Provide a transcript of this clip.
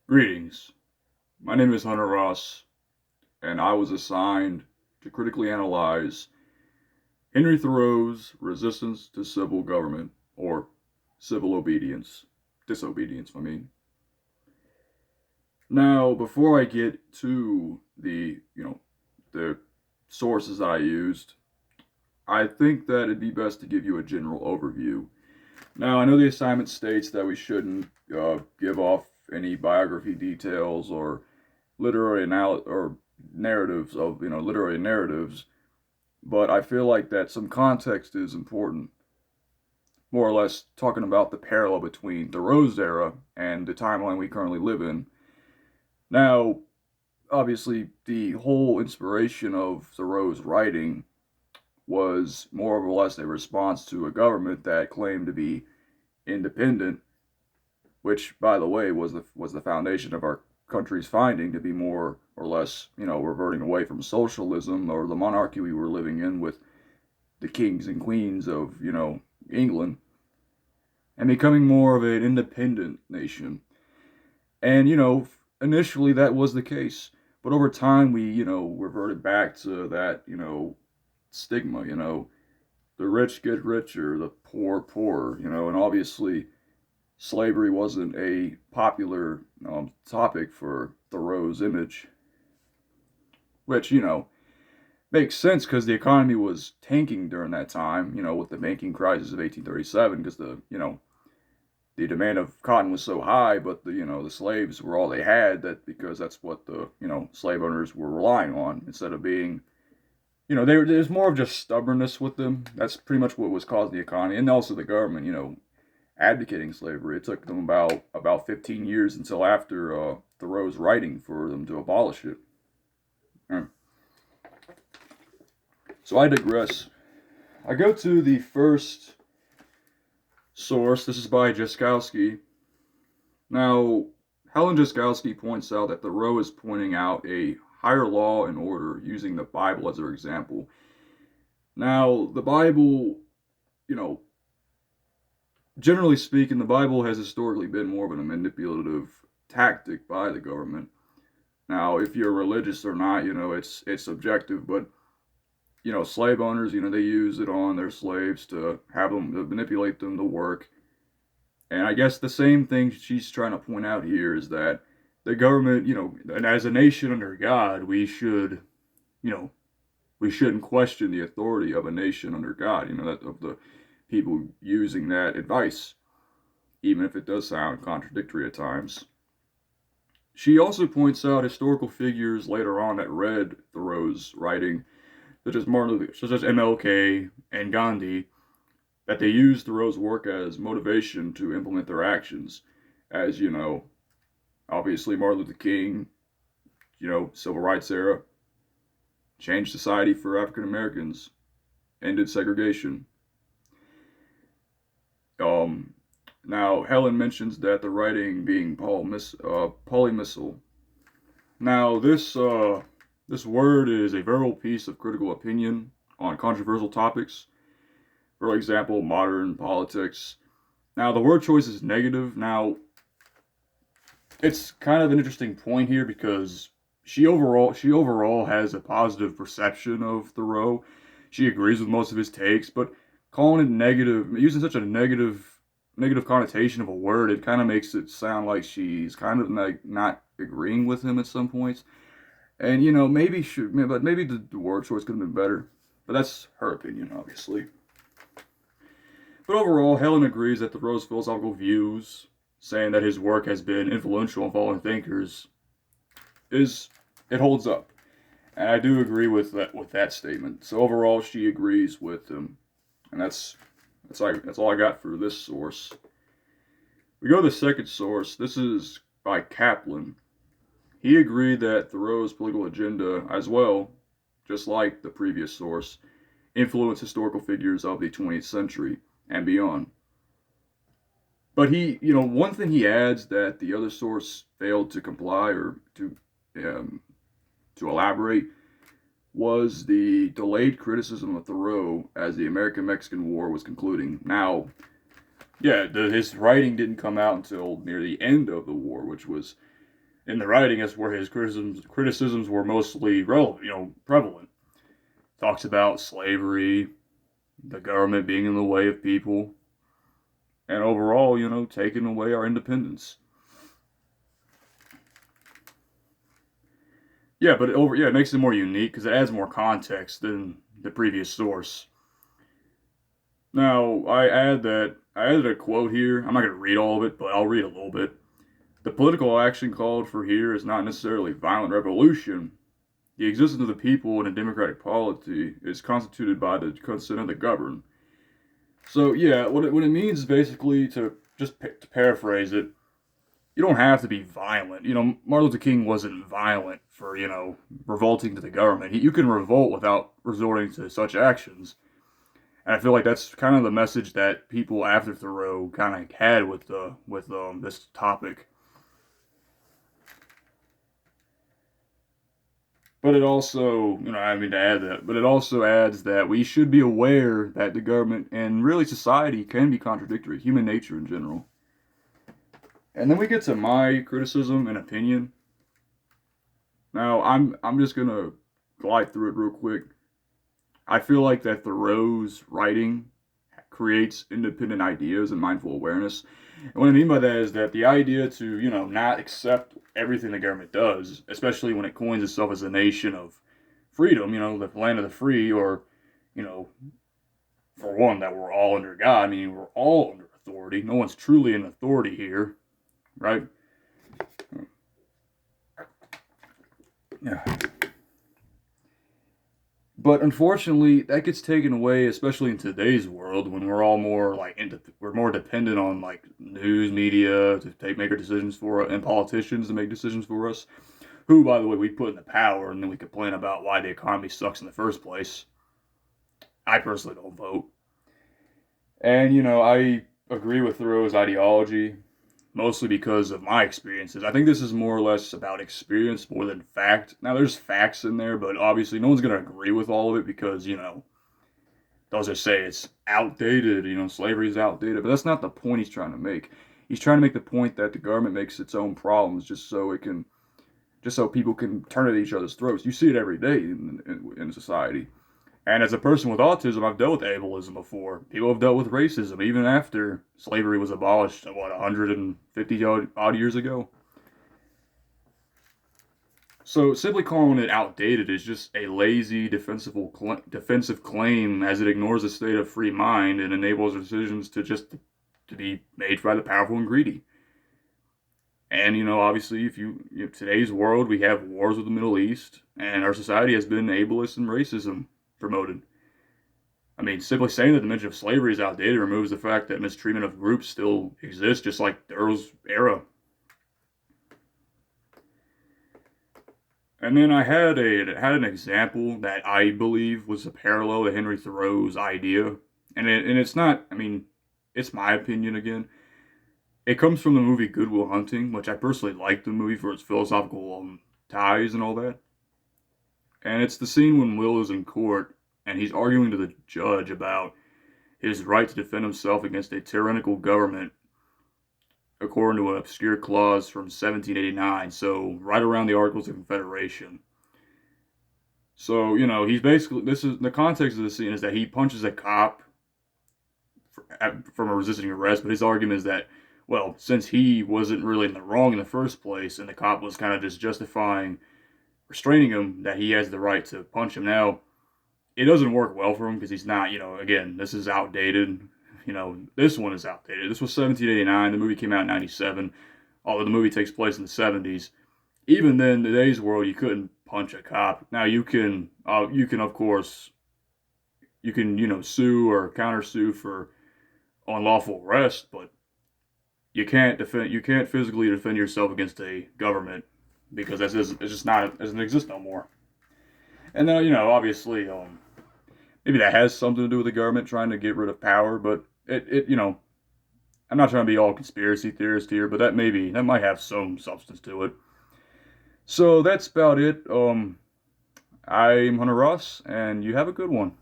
Greetings. My name is Hunter Ross, and I was assigned to critically analyze Henry Thoreau's Resistance to Civil Government, or Civil Obedience. Disobedience, I mean. Now, before I get to the sources that I used, I think that it'd be best to give you a general overview. Now, I know the assignment states that we shouldn't give off any biography details or narratives of literary narratives, but I feel like that some context is important. More or less talking about the parallel between Thoreau's era and the timeline we currently live in. Now, obviously, the whole inspiration of Thoreau's writing was more or less a response to a government that claimed to be independent, which, by the way, was the foundation of our country's finding to be more or less, reverting away from socialism or the monarchy we were living in with the kings and queens of, England, and becoming more of an independent nation. And, initially that was the case. But over time, we, reverted back to that, stigma, the rich get richer, the poor poorer, and obviously slavery wasn't a popular topic for Thoreau's image, which, makes sense because the economy was tanking during that time, with the banking crisis of 1837, because the demand of cotton was so high, but the slaves were all they had, that because that's what the, slave owners were relying on instead of being, there's more of just stubbornness with them. That's pretty much what was causing the economy, and also the government, advocating slavery. It took them about 15 years until after Thoreau's writing for them to abolish it. So I digress. I go to the first source. This is by Jaskowski. Now, Helen Jaskowski points out that Thoreau is pointing out a higher law and order using the Bible as their example. Now, the Bible, generally speaking, the Bible has historically been more of a manipulative tactic by the government. Now, if you're religious or not, it's subjective, but slave owners, they use it on their slaves to have them to manipulate them to work. And I guess the same thing she's trying to point out here is that the government, and as a nation under God, we shouldn't question the authority of a nation under God, that of the people using that advice, even if it does sound contradictory at times. She also points out historical figures later on that read Thoreau's writing, such as MLK and Gandhi, that they used Thoreau's work as motivation to implement their actions. As obviously Martin Luther King, civil rights era, changed society for African Americans, ended segregation. Now, Helen mentions that the writing being polymissal. Now, this word is a verbal piece of critical opinion on controversial topics. For example, modern politics. Now, the word choice is negative. Now, it's kind of an interesting point here because she overall has a positive perception of Thoreau. She agrees with most of his takes, but calling it negative, using such a negative connotation of a word, it kind of makes it sound like she's kind of like not agreeing with him at some points. And maybe the word choice could have been better. But that's her opinion, obviously. But overall, Helen agrees that Thoreau's philosophical views, saying that his work has been influential on following thinkers, it holds up. And I do agree with that statement. So overall, she agrees with him, and that's all I got for this source. We go to the second source. This is by Kaplan. He agreed that Thoreau's political agenda, as well, just like the previous source, influenced historical figures of the 20th century and beyond. But one thing he adds that the other source failed to comply or to elaborate was the delayed criticism of Thoreau as the American-Mexican War was concluding. Now, yeah, his writing didn't come out until near the end of the war, which was in the writing, that's where his criticisms were mostly relevant, prevalent. Talks about slavery, the government being in the way of people, and overall, taking away our independence. Yeah, but it makes it more unique because it adds more context than the previous source. Now, I added a quote here. I'm not going to read all of it, but I'll read a little bit. The political action called for here is not necessarily violent revolution. The existence of the people in a democratic polity is constituted by the consent of the governed. So yeah, what it means is basically to paraphrase it, you don't have to be violent. Martin Luther King wasn't violent for revolting to the government. You can revolt without resorting to such actions. And I feel like that's kind of the message that people after Thoreau kind of had with this topic. But it also, I mean to add that, but it also adds that we should be aware that the government and really society can be contradictory, human nature in general. And then we get to my criticism and opinion. Now, I'm just gonna glide through it real quick. I feel like that Thoreau's writing creates independent ideas and mindful awareness. And what I mean by that is that the idea to, not accept everything the government does, especially when it coins itself as a nation of freedom, the land of the free, or, for one, that we're all under God. I mean, we're all under authority. No one's truly in authority here, right? Yeah. But unfortunately, that gets taken away, especially in today's world, when we're all more we're more dependent on news media to make our decisions for us, and politicians to make decisions for us. Who, by the way, we put in the power, and then we complain about why the economy sucks in the first place. I personally don't vote, and I agree with Thoreau's ideology, mostly because of my experiences. I think this is more or less about experience more than fact. Now, there's facts in there, but obviously no one's going to agree with all of it because, they'll just say it's outdated, slavery is outdated. But that's not the point he's trying to make. He's trying to make the point that the government makes its own problems just so people can turn at each other's throats. You see it every day in society. And as a person with autism, I've dealt with ableism before. People have dealt with racism, even after slavery was abolished, 150 odd years ago? So simply calling it outdated is just a lazy, defensive claim, as it ignores a state of free mind and enables decisions to be made by the powerful and greedy. And, obviously, today's world, we have wars with the Middle East, and our society has been ableist and racism promoted. I mean, simply saying that the mention of slavery is outdated removes the fact that mistreatment of groups still exists, just like Thoreau's era. And then I had an example that I believe was a parallel to Henry Thoreau's idea, and it's not. I mean, it's my opinion again. It comes from the movie Good Will Hunting, which I personally like the movie for its philosophical ties and all that. And it's the scene when Will is in court and he's arguing to the judge about his right to defend himself against a tyrannical government, according to an obscure clause from 1789, so right around the Articles of Confederation. So, he's basically, this is the context of the scene is that he punches a cop from a resisting arrest, but his argument is that, well, since he wasn't really in the wrong in the first place, and the cop was kind of just justifying restraining him, that he has the right to punch him. Now, it doesn't work well for him because he's not, again, this is outdated. This one is outdated. This was 1789. The movie came out in 97, although the movie takes place in the 70s. Even then, in today's world, you couldn't punch a cop. Now, you can of course, sue or countersue for unlawful arrest, but you can't physically defend yourself against a government, because it's just not, it doesn't exist no more. And then, obviously, maybe that has something to do with the government trying to get rid of power, but I'm not trying to be all conspiracy theorist here, but that might have some substance to it. So that's about it. I'm Hunter Ross, and you have a good one.